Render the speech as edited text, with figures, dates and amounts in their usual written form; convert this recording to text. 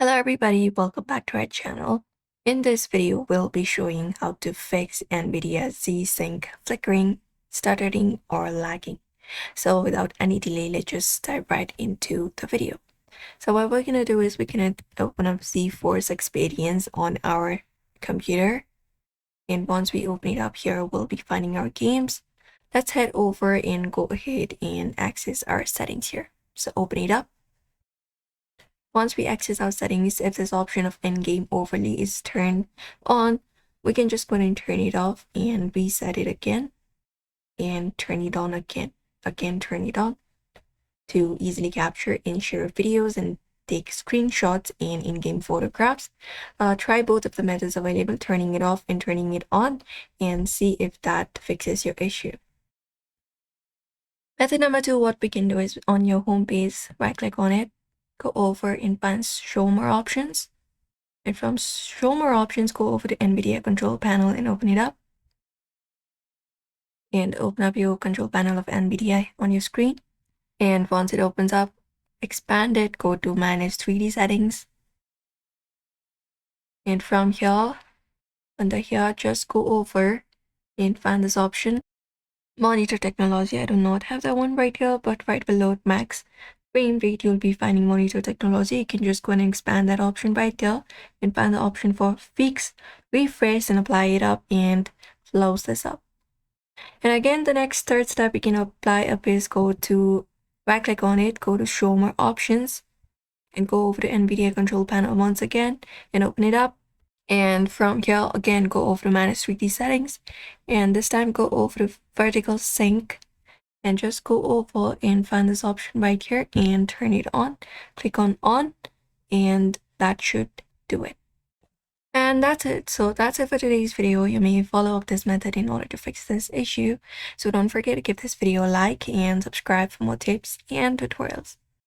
Hello everybody, welcome back to our channel. In this video, we'll be showing how to fix NVIDIA G-Sync flickering, stuttering, or lagging. So without any delay, let's just dive right into the video. So what we're gonna do is we're gonna open up GeForce Experience on our computer. And once we open it up here, we'll be finding our games. Let's head over and go ahead and access our settings here. So open it up. Once we access our settings, if this option of in-game overlay is turned on, we can just go ahead and turn it off and reset it again and turn it on again, turn it on to easily capture and share videos and take screenshots and in-game photographs. Try both of the methods available, turning it off and turning it on, and see if that fixes your issue. Method number 2, what we can do is on your home page, right click on it, go over and find Show More Options. And from Show More Options, go over to NVIDIA control panel and open it up. And open up your control panel of NVIDIA on your screen. And once it opens up, expand it, go to Manage 3D Settings. And from here, under here, just go over and find this option. Monitor Technology, I do not have that one right here, but right below it, Max frame rate, you'll be finding Monitor Technology. You can just go and expand that option right there and find the option for Fix, refresh, and apply it up and close this up. And again, the next third step we can apply up is go to right click on it, go to Show More Options, and go over to NVIDIA control panel once again and open it up. And from here again, go over to Manage 3D Settings, and this time go over to Vertical Sync. And just go over and find this option right here and turn it on. Click on and that should do it. And that's it. So that's it for today's video. You may follow up this method in order to fix this issue. So don't forget to give this video a like and subscribe for more tips and tutorials.